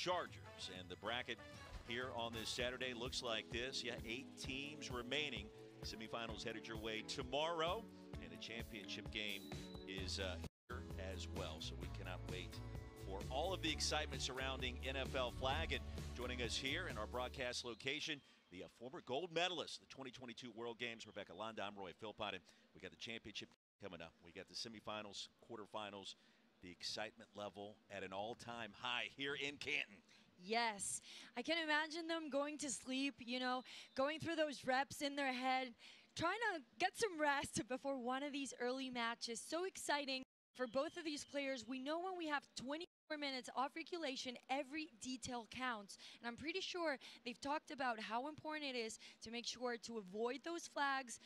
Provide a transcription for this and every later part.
Chargers. And the bracket here on this Saturday looks like this. Yeah, 8 teams remaining. Semifinals headed your way tomorrow, and a championship game is here as well. So we cannot wait for all of the excitement surrounding NFL Flag. And joining us here in our broadcast location, the former gold medalist, the 2022 World Games, Rebecca Londa. I'm Roy Philpott, and we got the championship coming up. We got the semifinals, quarterfinals, the excitement level at an all-time high here in Canton. Yes, I can imagine them going to sleep, going through those reps in their head, trying to get some rest before one of these early matches. So exciting for both of these players. We know when we have 24 minutes off regulation, every detail counts. And I'm pretty sure they've talked about how important it is to make sure to avoid those flags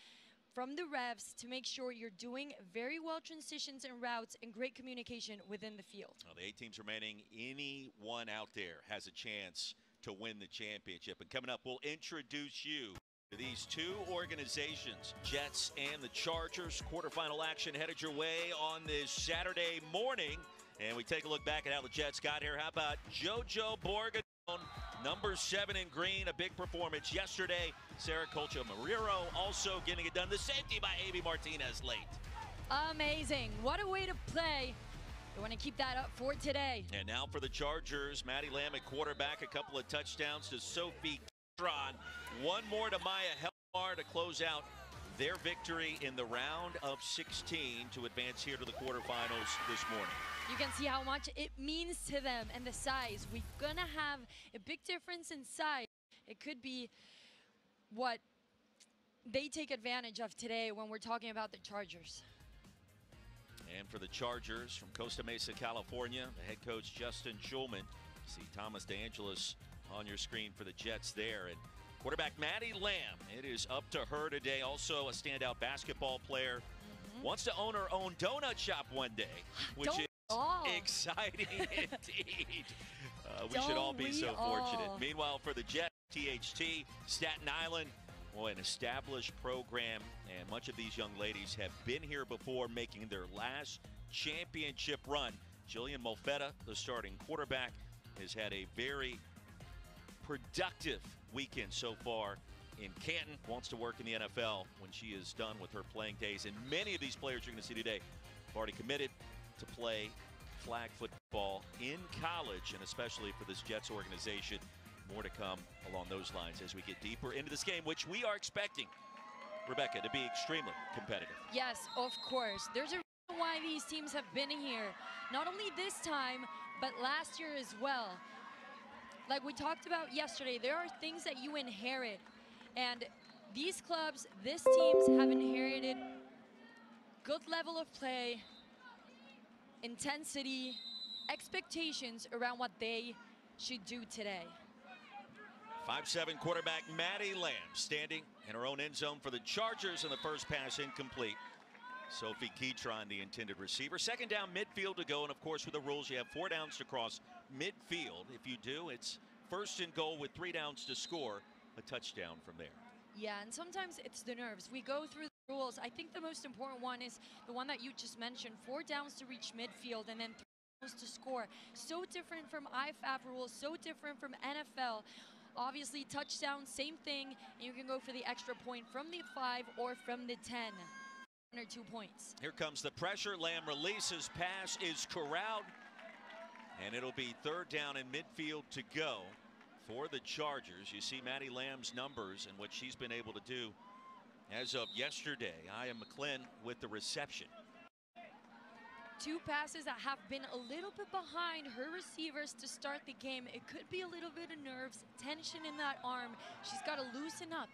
from the refs, to make sure you're doing very well transitions and routes and great communication within the field. Well, the 8 teams remaining, anyone out there has a chance to win the championship. And coming up, we'll introduce you to these 2 organizations, Jets and the Chargers. Quarterfinal action headed your way on this Saturday morning. And we take a look back at how the Jets got here. How about JoJo Borgadon, number 7 in green, a big performance yesterday. Sarah Colcha-Marrero also getting it done. The safety by Avi Martinez late. Amazing. What a way to play. We want to keep that up for today. And now for the Chargers, Maddie Lamb at quarterback, a couple of touchdowns to Sophie Ketron. One more to Maya Helmar to close out their victory in the round of 16 to advance here to the quarterfinals this morning. You can see how much it means to them and the size. We're going to have a big difference in size. It could be what they take advantage of today when we're talking about the Chargers. And for the Chargers from Costa Mesa, California, the head coach Justin Schulman. You see Thomas DeAngelis on your screen for the Jets there. And quarterback Maddie Lamb, it is up to her today. Also a standout basketball player. Wants to own her own donut shop one day, which is exciting indeed. We should all be so fortunate. Meanwhile, for the Jets, THT, Staten Island, well, an established program, and much of these young ladies have been here before, making their last championship run. Jillian Molfetta, the starting quarterback, has had a very productive weekend so far in Canton. Wants to work in the NFL when she is done with her playing days. And many of these players you're going to see today have already committed to play flag football in college, and especially for this Jets organization. More to come along those lines as we get deeper into this game, which we are expecting, Rebecca, to be extremely competitive. Yes, of course. There's a reason why these teams have been here, not only this time, but last year as well. Like we talked about yesterday, there are things that you inherit. And these clubs, these teams have inherited good level of play, intensity, expectations around what they should do today. 5'7" quarterback Maddie Lamb standing in her own end zone for the Chargers, and the first pass incomplete. Sophie Ketron, the intended receiver. Second down, midfield to go, and of course with the rules you have 4 downs to cross midfield. If you do, it's first and goal with 3 downs to score a touchdown from there. Yeah, and sometimes it's the nerves. We go through the rules. I think the most important one is the one that you just mentioned, 4 downs to reach midfield and then 3 downs to score. So different from IFAB rules, so different from NFL. Obviously, touchdown, same thing, and you can go for the extra point from the 5 or from the 10. 1 or 2 points. Here comes the pressure. Lamb releases, pass is corralled, and it'll be 3rd down in midfield to go for the Chargers. You see Maddie Lamb's numbers and what she's been able to do as of yesterday. Aya McClin with the reception. 2 passes that have been a little bit behind her receivers to start the game. It could be a little bit of nerves, tension in that arm. She's got to loosen up.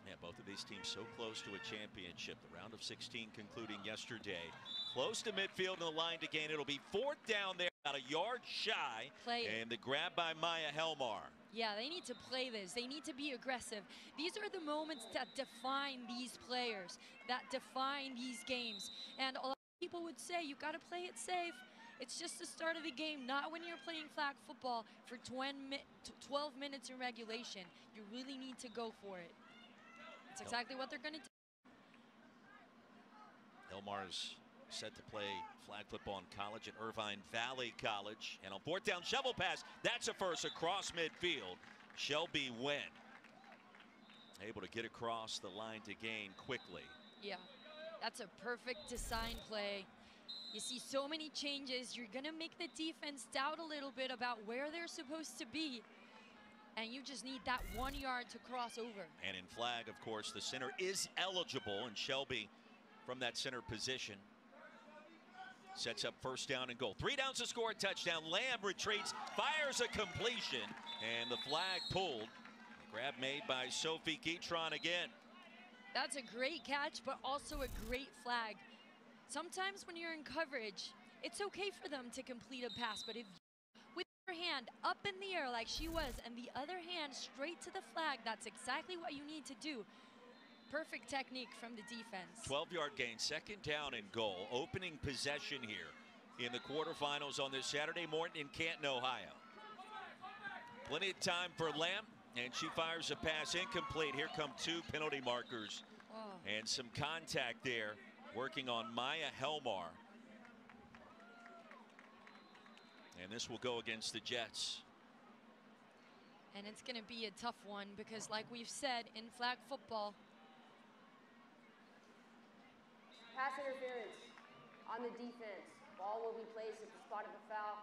Yeah, both of these teams so close to a championship. The round of 16 concluding yesterday. Close to midfield and the line to gain. It'll be 4th down there, about a yard shy. And the grab by Maya Helmar. Yeah, they need to play this. They need to be aggressive. These are the moments that define these players, that define these games. And a lot of people would say, you got to play it safe. It's just the start of the game, not when you're playing flag football for 12 minutes in regulation. You really need to go for it. That's exactly what they're going to do. Helmar's set to play flag football in college at Irvine Valley College. And on fourth down, shovel pass. That's a first across midfield. Shelby Wynn able to get across the line to gain quickly. Yeah, that's a perfect design play. You see so many changes. You're going to make the defense doubt a little bit about where they're supposed to be. And you just need that 1 yard to cross over. And in flag, of course, the center is eligible, and Shelby from that center position sets up first down and goal. 3 downs to score a touchdown. Lamb retreats, fires a completion, and the flag pulled. A grab made by Sophie Guitron again. That's a great catch, but also a great flag. Sometimes when you're in coverage, it's okay for them to complete a pass, but if with your hand up in the air like she was and the other hand straight to the flag, that's exactly what you need to do. Perfect technique from the defense. 12-yard gain, second down and goal. Opening possession here in the quarterfinals on this Saturday morning in Canton, Ohio. Plenty of time for Lamb, and she fires a pass incomplete. Here come 2 penalty markers and some contact there, working on Maya Helmar. And this will go against the Jets. And it's going to be a tough one because, like we've said, in flag football, pass interference on the defense. Ball will be placed at the spot of the foul.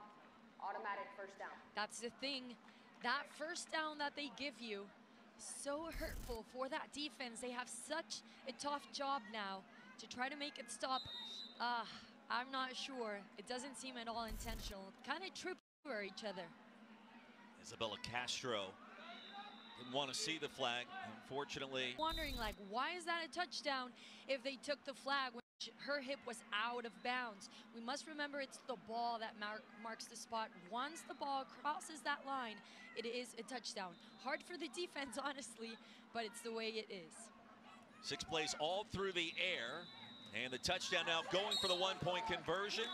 Automatic first down. That's the thing. That first down that they give you, so hurtful for that defense. They have such a tough job now to try to make it stop. I'm not sure. It doesn't seem at all intentional. Kind of trip over each other. Isabella Castro didn't want to see the flag, unfortunately. Wondering, like, why is that a touchdown if they took the flag when her hip was out of bounds? We must remember it's the ball that marks the spot. Once the ball crosses that line, it is a touchdown. Hard for the defense, honestly, but it's the way it is. 6 plays all through the air, and the touchdown now going for the 1-point conversion.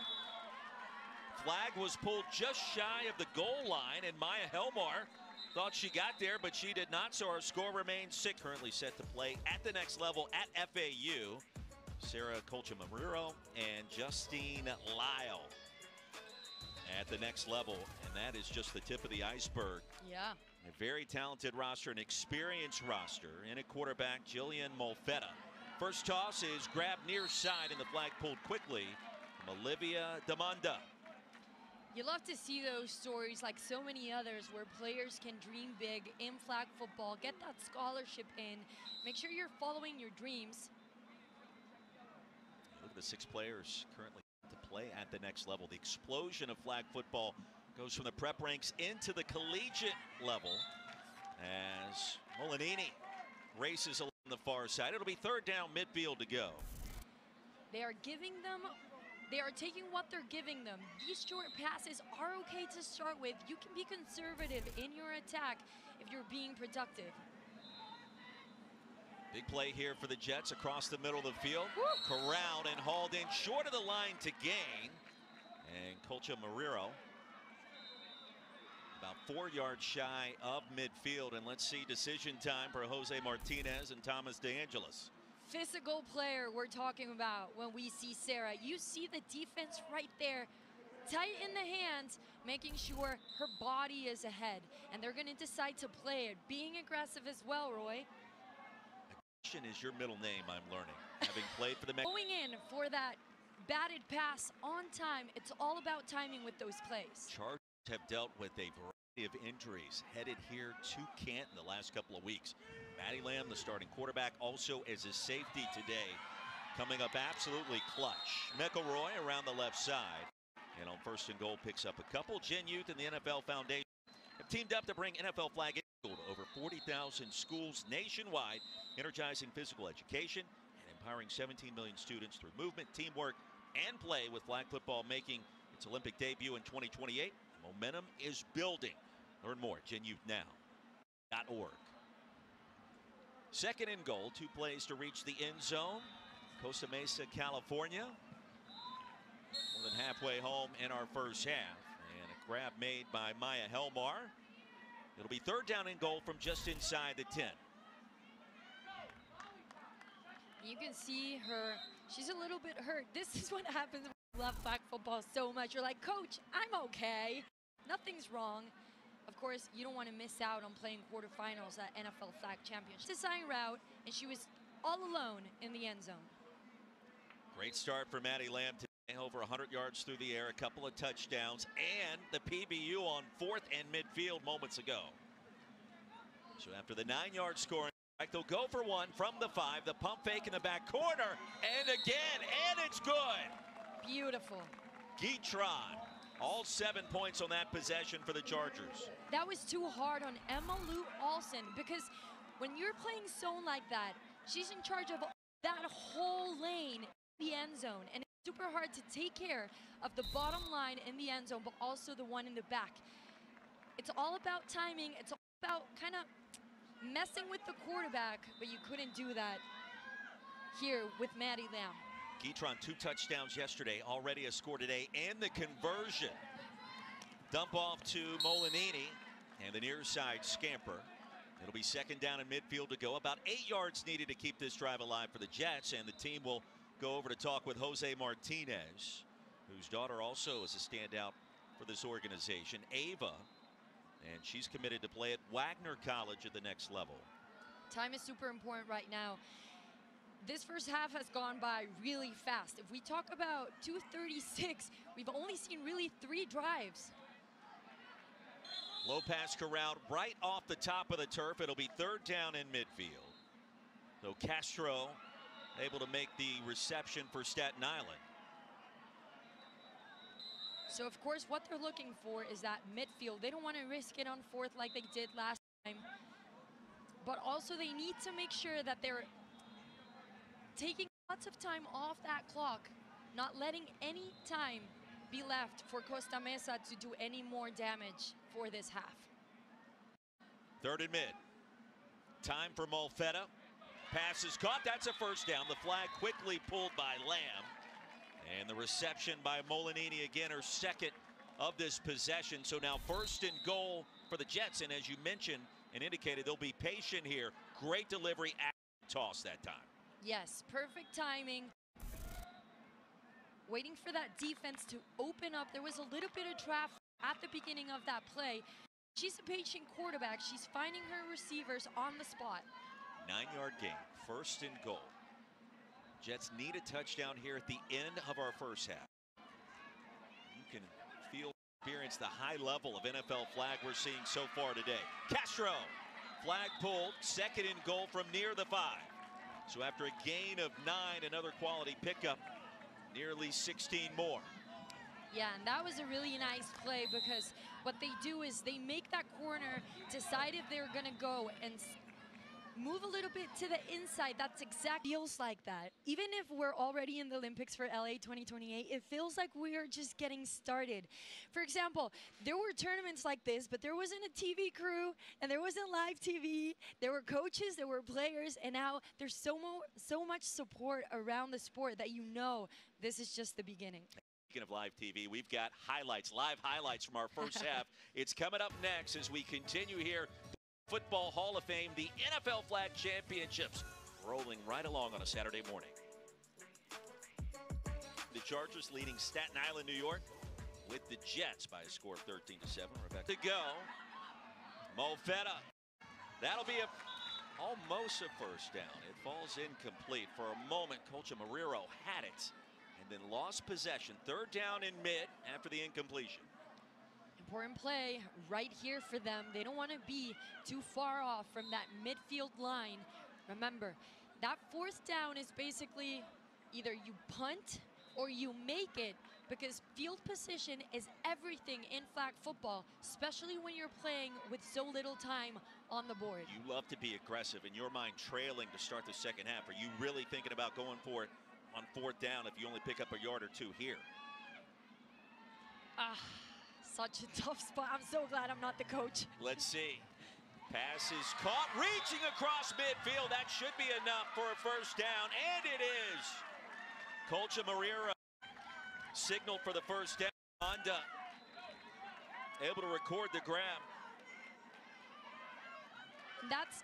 Flag was pulled just shy of the goal line, and Maya Helmar thought she got there, but she did not, so our score remains 6. Currently set to play at the next level at FAU. Sarah Colcha-Marrero and Justine Lyle at the next level, and that is just the tip of the iceberg. Yeah. A very talented roster, an experienced roster, and a quarterback, Jillian Molfetta. First toss is grabbed near side, and the flag pulled quickly from Olivia Demanda. You love to see those stories, like so many others, where players can dream big in flag football, get that scholarship in, make sure you're following your dreams. Look at the 6 players currently to play at the next level. The explosion of flag football goes from the prep ranks into the collegiate level as Molinini races along the far side. It'll be third down, midfield to go. They are taking what they're giving them. These short passes are okay to start with. You can be conservative in your attack if you're being productive. Big play here for the Jets across the middle of the field. Woo! Corralled and hauled in short of the line to gain. And Colcha-Marrero about 4 yards shy of midfield. And let's see decision time for Jose Martinez and Thomas DeAngelis. Physical player we're talking about when we see Sarah. You see the defense right there, tight in the hands, making sure her body is ahead. And they're going to decide to play it, being aggressive as well, Roy. Is your middle name, I'm learning, having played for the Going in for that batted pass on time. It's all about timing with those plays. Chargers have dealt with a variety of injuries headed here to Canton the last couple of weeks. Maddie Lamb, the starting quarterback, also as a safety today, coming up absolutely clutch. McElroy around the left side, and on first and goal picks up a couple. Gen Youth and the NFL Foundation have teamed up to bring NFL flag to over 40,000 schools nationwide, energizing physical education and empowering 17 million students through movement, teamwork, and play, with flag football making its Olympic debut in 2028. Momentum is building. Learn more at genyouthnow.org. Second and goal, 2 plays to reach the end zone. Costa Mesa, California. More than halfway home in our first half. And a grab made by Maya Helmar. It'll be third down and goal from just inside the 10. You can see her, she's a little bit hurt. This is what happens when you love flag football so much. You're like, Coach, I'm okay. Nothing's wrong. Of course, you don't want to miss out on playing quarterfinals at NFLFlagChampionship. Design route, and she was all alone in the end zone. Great start for Maddie Lamb today. Over 100 yards through the air, a couple of touchdowns, and the PBU on 4th and midfield moments ago. So after the 9-yard scoring, they'll go for one from the 5. The pump fake in the back corner, and again, and it's good. Beautiful. Guitron, all 7 points on that possession for the Chargers. That was too hard on Emma Lou Olsen, because when you're playing zone like that, she's in charge of that whole lane in the end zone, and it's super hard to take care of the bottom line in the end zone, but also the one in the back. It's all about timing. It's all about kind of messing with the quarterback, but you couldn't do that here with Maddie Lamb. Guitron, 2 touchdowns yesterday, already a score today, and the conversion. Dump off to Molinini, and the near side scamper. It'll be 2nd down in midfield to go. About 8 yards needed to keep this drive alive for the Jets, and the team will go over to talk with Jose Martinez, whose daughter also is a standout for this organization, Ava, and she's committed to play at Wagner College at the next level. Time is super important right now. This first half has gone by really fast. If we talk about 2:36, we've only seen really 3 drives. Low pass corralled right off the top of the turf. It'll be 3rd down in midfield. So Castro able to make the reception for Staten Island. So of course what they're looking for is that midfield. They don't want to risk it on 4th like they did last time. But also they need to make sure that they're taking lots of time off that clock, not letting any time be left for Costa Mesa to do any more damage for this half. 3rd and mid. Time for Molfetta. Pass is caught. That's a 1st down. The flag quickly pulled by Lamb. And the reception by Molinini, again, her 2nd of this possession. So now 1st and goal for the Jets. And as you mentioned and indicated, they'll be patient here. Great delivery at toss that time. Yes, perfect timing. Waiting for that defense to open up. There was a little bit of traffic at the beginning of that play. She's a patient quarterback. She's finding her receivers on the spot. 9-yard gain, 1st and goal. Jets need a touchdown here at the end of our first half. You can experience the high level of NFL flag we're seeing so far today. Castro, flag pulled, 2nd and goal from near the 5. So after a gain of 9, another quality pickup, nearly 16 more. Yeah, and that was a really nice play, because what they do is they make that corner decide if they're gonna go and move a little bit to the inside. That's exactly feels like that. Even if we're already in the Olympics for LA 2028, it feels like we are just getting started. For example, there were tournaments like this, but there wasn't a TV crew and there wasn't live TV. There were coaches, there were players, and now there's so much support around the sport that you know this is just the beginning. Speaking of live TV, we've got live highlights from our first half. It's coming up next as we continue here. Football Hall of Fame, the NFL Flag Championships, rolling right along on a Saturday morning. The Chargers leading Staten Island, New York, with the Jets by a score of 13-7. Rebecca to go. Molfetta. That'll be almost a 1st down. It falls incomplete. For a moment, Coach Marrero had it and then lost possession. 3rd down in mid after the incompletion. Important play right here for them. They don't want to be too far off from that midfield line. Remember, that 4th down is basically either you punt or you make it, because field position is everything in flag football, especially when you're playing with so little time on the board. You love to be aggressive. In your mind, trailing to start the 2nd half. Are you really thinking about going for it on 4th down if you only pick up a yard or 2 here? Such a tough spot. I'm so glad I'm not the coach. Let's see. Pass is caught, reaching across midfield. That should be enough for a 1st down, and it is. Coach Marrero signaled for the 1st down. Honda able to record the grab. That's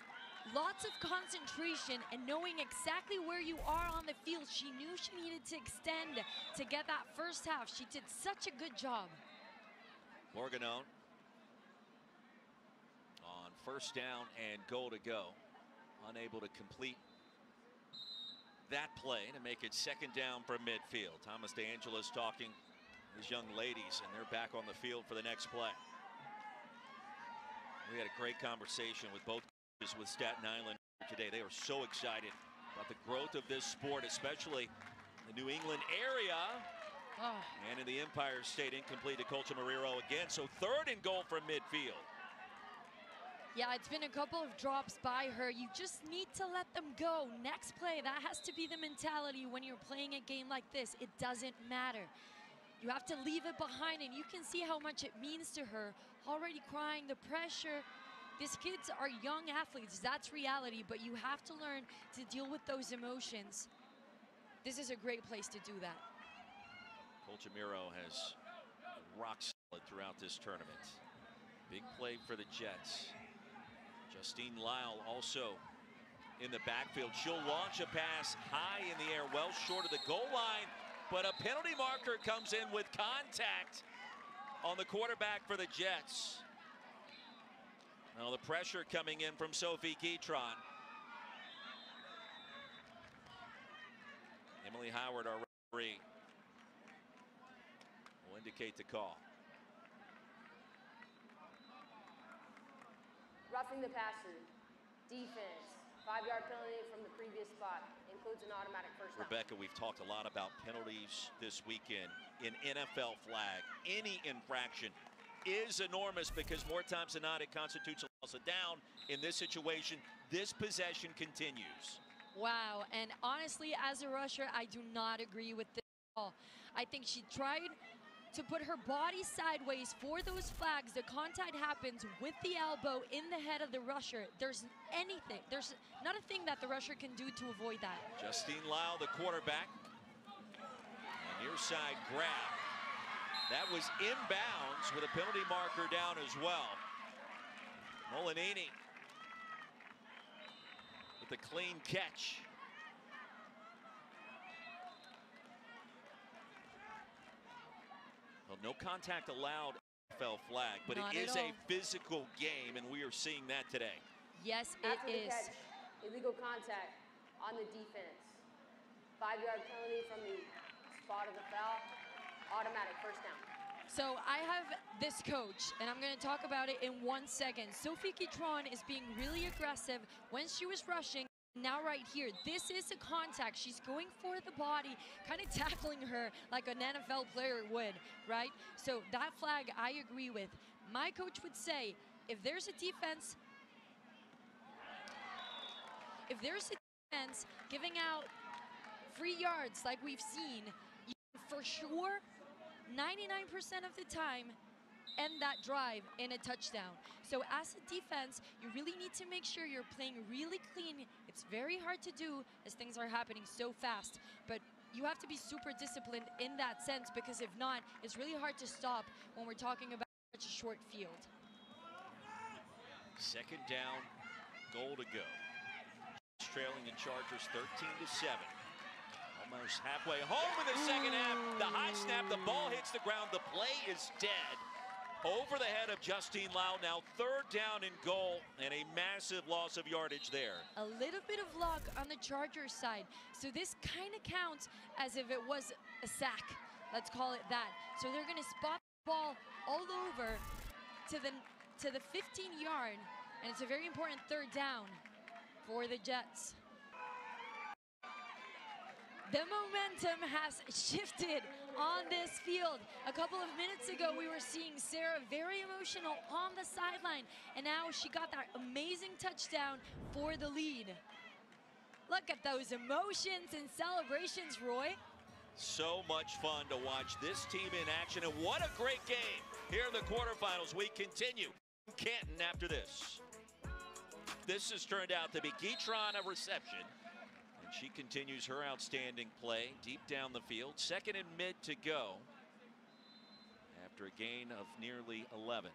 lots of concentration and knowing exactly where you are on the field. She knew she needed to extend to get that first half. She did such a good job. Morganone on first down and goal to go. Unable to complete that play to make it second down from midfield. Thomas DeAngelis talking to his young ladies, and they're back on the field for the next play. We had a great conversation with both coaches with Staten Island today. They were so excited about the growth of this sport, especially the New England area. And in the Empire State, incomplete to Colcha Marrero again. So third and goal from midfield. Yeah, it's been a couple of drops by her. You just need to let them go. Next play, that has to be the mentality when you're playing a game like this. It doesn't matter. You have to leave it behind, and you can see how much it means to her. Already crying, the pressure. These kids are young athletes, that's reality, but you have to learn to deal with those emotions. This is a great place to do that. Colcha Marrero has rock solid throughout this tournament. Big play for the Jets. Justine Lyle also in the backfield. She'll launch a pass high in the air, well short of the goal line, but a penalty marker comes in with contact on the quarterback for the Jets. Now the pressure coming in from Sophie Guitron. Emily Howard, our referee, will indicate the call. Roughing the passer, defense, 5-yard penalty from the previous spot, includes an automatic first down. Rebecca, we've talked a lot about penalties this weekend in NFL flag. Any infraction is enormous because more times than not it constitutes a loss of down. In this situation, this possession continues. Wow, and honestly, as a rusher, I do not agree with this call. I think she tried to put her body sideways for those flags. The contact happens with the elbow in the head of the rusher. There's not a thing that the rusher can do to avoid that. Justine Lyle, the quarterback. A near side grab. That was inbounds with a penalty marker down as well. Molinini with the clean catch. Well, no contact allowed NFL flag, but it is a physical game, and we are seeing that today. Yes, it is. After the catch, illegal contact on the defense. 5-yard penalty from the spot of the foul. Automatic first down. So I have this coach, and I'm going to talk about it in 1 second. Sophie Guitron is being really aggressive when she was rushing. Now right here, this is a contact. She's going for the body, kind of tackling her like an NFL player would, right? So that flag I agree with. My coach would say, if there's a defense giving out free yards like we've seen, you can for sure 99% of the time end that drive in a touchdown. So as a defense, you really need to make sure you're playing really clean. It's very hard to do as things are happening so fast, but you have to be super disciplined in that sense, because if not, it's really hard to stop when we're talking about such a short field. Second down, goal to go. Trailing the Chargers 13-7. Almost halfway home in the second half. The high snap, the ball hits the ground. The play is dead. Over the head of Justine Lyle. Now third down and goal, and a massive loss of yardage there. A little bit of luck on the Chargers side. So this kind of counts as if it was a sack. Let's call it that. So they're going to spot the ball all over to the 15-yard, and it's a very important third down for the Jets. The momentum has shifted on this field. A couple of minutes ago, we were seeing Sarah very emotional on the sideline, and now she got that amazing touchdown for the lead. Look at those emotions and celebrations, Roy. So much fun to watch this team in action, and what a great game here in the quarterfinals. We continue in Canton after this. This has turned out to be Guitron a reception. And she continues her outstanding play deep down the field. Second and mid to go after a gain of nearly 11.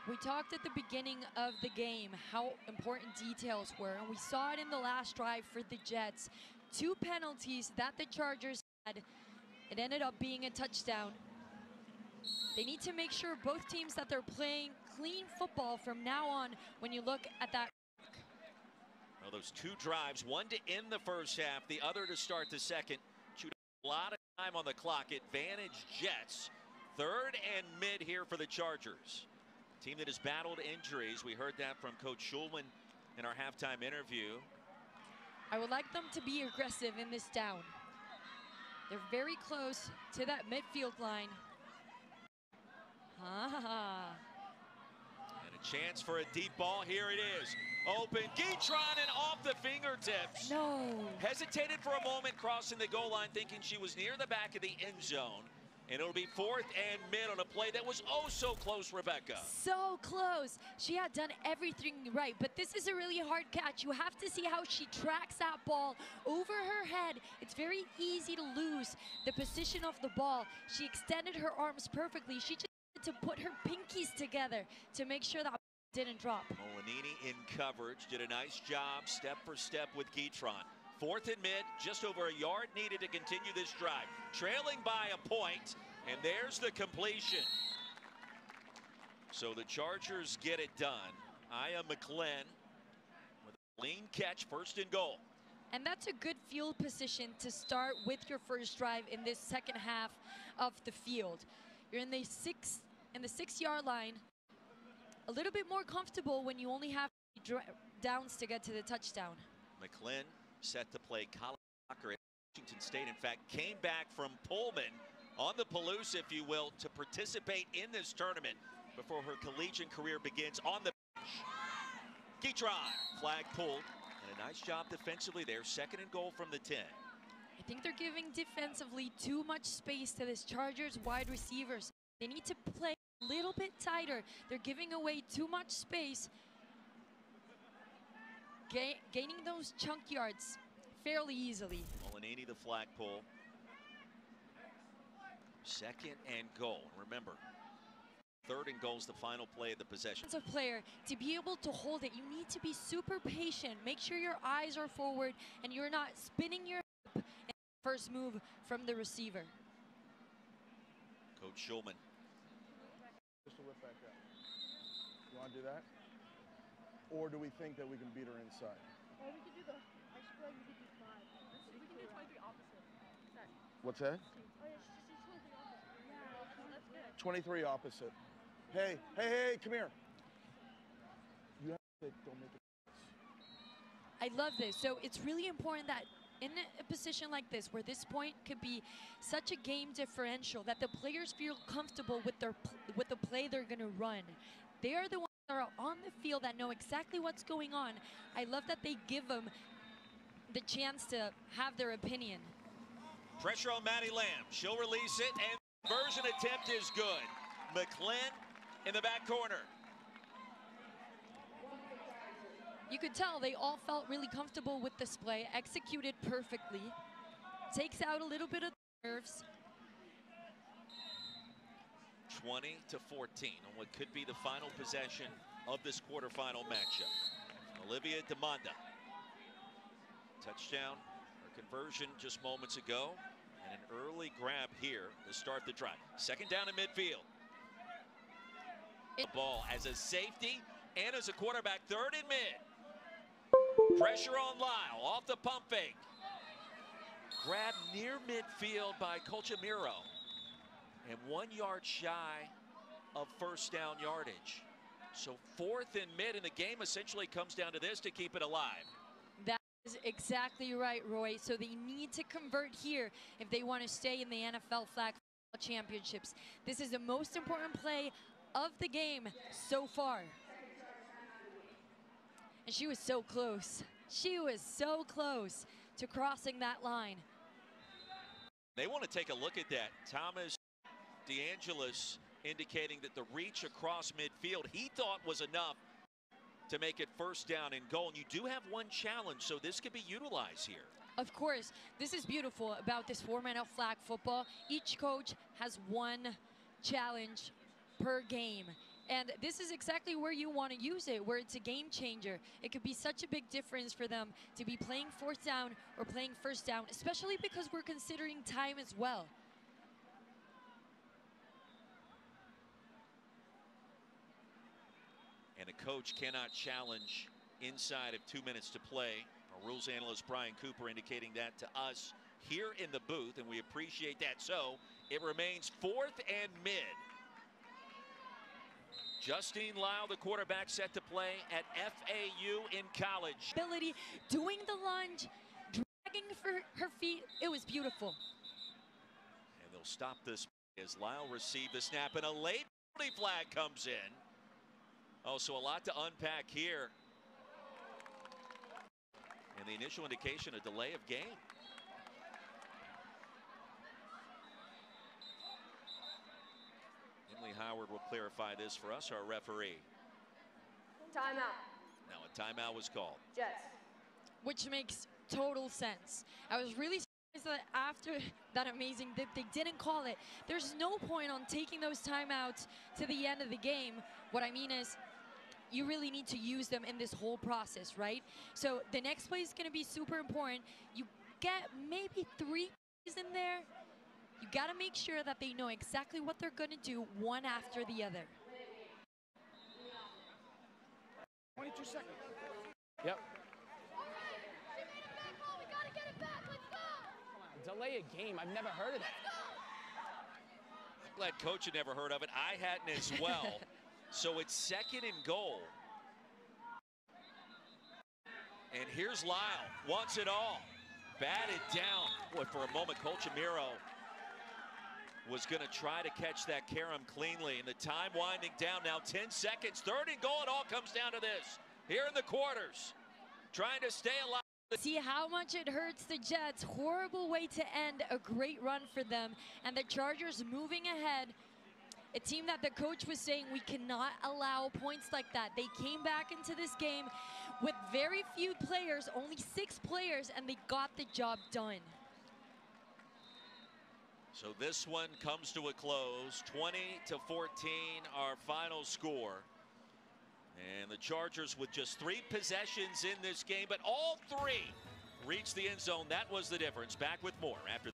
We talked at the beginning of the game how important details were, and we saw it in the last drive for the Jets. 2 penalties that the Chargers had. It ended up being a touchdown. They need to make sure both teams that they're playing clean football from now on when you look at that. Well, those 2 drives, one to end the first half, the other to start the second. Shoot a lot of time on the clock. Advantage Jets. 3rd and mid here for the Chargers. Team that has battled injuries. We heard that from Coach Schulman in our halftime interview. I would like them to be aggressive in this down. They're very close to that midfield line. And a chance for a deep ball. Here it is. Open. Guitron and off the fingertips. No. Hesitated for a moment crossing the goal line, thinking she was near the back of the end zone. And it'll be 4th and mid on a play that was oh so close, Rebecca. So close. She had done everything right, but this is a really hard catch. You have to see how she tracks that ball over her head. It's very easy to lose the position of the ball. She extended her arms perfectly. She just had to put her pinkies together to make sure that didn't drop. Molinini in coverage, did a nice job step for step with Guitron. 4th and mid, just over a yard needed to continue this drive. Trailing by a point, and there's the completion. So the Chargers get it done. Aya McClellan with a clean catch, 1st and goal. And that's a good field position to start with your first drive in this second half of the field. You're in the 6-yard line. A little bit more comfortable when you only have downs to get to the touchdown. McClellan set to play college soccer at Washington State. In fact, came back from Pullman on the Palouse, if you will, to participate in this tournament before her collegiate career begins on the bench. Guitron, flag pulled, and a nice job defensively there. 2nd and goal from the 10. I think they're giving defensively too much space to this Chargers wide receivers. They need to play a little bit tighter. They're giving away too much space. Gaining those chunk yards fairly easily. Molinini, the flag pull. 2nd and goal. Remember, 3rd and goal is the final play of the possession. As a player, to be able to hold it, you need to be super patient. Make sure your eyes are forward and you're not spinning your hip in the first move from the receiver. Coach Schulman. Just to whip back up. You want to do that? Or do we think that we can beat her inside? Or we could do I feel like we could do 5. We can do 23 opposite. What's that? Oh yeah, just do 23 opposite. Yeah, that's good. 23 opposite. Hey, come here. You have to don't make it. I love this. So it's really important that in a position like this, where this point could be such a game differential, that the players feel comfortable with the play they're going to run. They are the ones that are on the field that know exactly what's going on. I love that they give them the chance to have their opinion. Pressure on Maddie Lamb. She'll release it, and the conversion attempt is good. McClellan in the back corner. You could tell they all felt really comfortable with this play, executed perfectly. Takes out a little bit of the nerves. 20-14 on what could be the final possession of this quarterfinal matchup. Olivia Demanda. Touchdown or conversion just moments ago, and an early grab here to start the drive. 2nd down in midfield. The ball as a safety and as a quarterback. 3rd and mid. Pressure on Lyle off the pump fake. Grab near midfield by Colchamiro. And 1 yard shy of 1st down yardage. So 4th and mid, and the game essentially comes down to this to keep it alive. That is exactly right, Roy. So they need to convert here if they want to stay in the NFLFlagFinal championships. This is the most important play of the game so far. And she was so close. She was so close to crossing that line. They want to take a look at that. Thomas DeAngelis indicating that the reach across midfield he thought was enough to make it 1st down and goal. And you do have one challenge, so this could be utilized here. Of course, this is beautiful about this format of flag football. Each coach has one challenge per game. And this is exactly where you want to use it, where it's a game changer. It could be such a big difference for them to be playing fourth down or playing first down, especially because we're considering time as well. And a coach cannot challenge inside of 2 minutes to play. Our rules analyst Brian Cooper indicating that to us here in the booth, and we appreciate that. So it remains 4th and mid. Justine Lyle, the quarterback, set to play at FAU in college. Ability, doing the lunge, dragging for her feet, it was beautiful. And they'll stop this as Lyle received the snap, and a late penalty flag comes in. Oh, so a lot to unpack here. And the initial indication, a delay of game. Emily Howard will clarify this for us, our referee. Timeout. Now a timeout was called. Jets. Which makes total sense. I was really surprised that after that amazing dip, they didn't call it. There's no point on taking those timeouts to the end of the game. What I mean is, you really need to use them in this whole process, right? So the next play is going to be super important. You get maybe 3 plays in there. You got to make sure that they know exactly what they're going to do one after the other. 22 seconds. Yep. Delay a game. I've never heard of that. I'm glad Coach had never heard of it. I hadn't as well. So it's 2nd and goal. And here's Lyle. Wants it all. Batted down. Boy, for a moment, Coach Amiro was going to try to catch that carom cleanly. And the time winding down now. 10 seconds. 3rd and goal. It all comes down to this. Here in the quarters. Trying to stay alive. See how much it hurts the Jets. Horrible way to end a great run for them. And the Chargers moving ahead. A team that the coach was saying we cannot allow points like that. They came back into this game with very few players, only 6 players, and they got the job done. So this one comes to a close. 20-14, our final score. And the Chargers with just 3 possessions in this game, but all 3 reached the end zone. That was the difference. Back with more after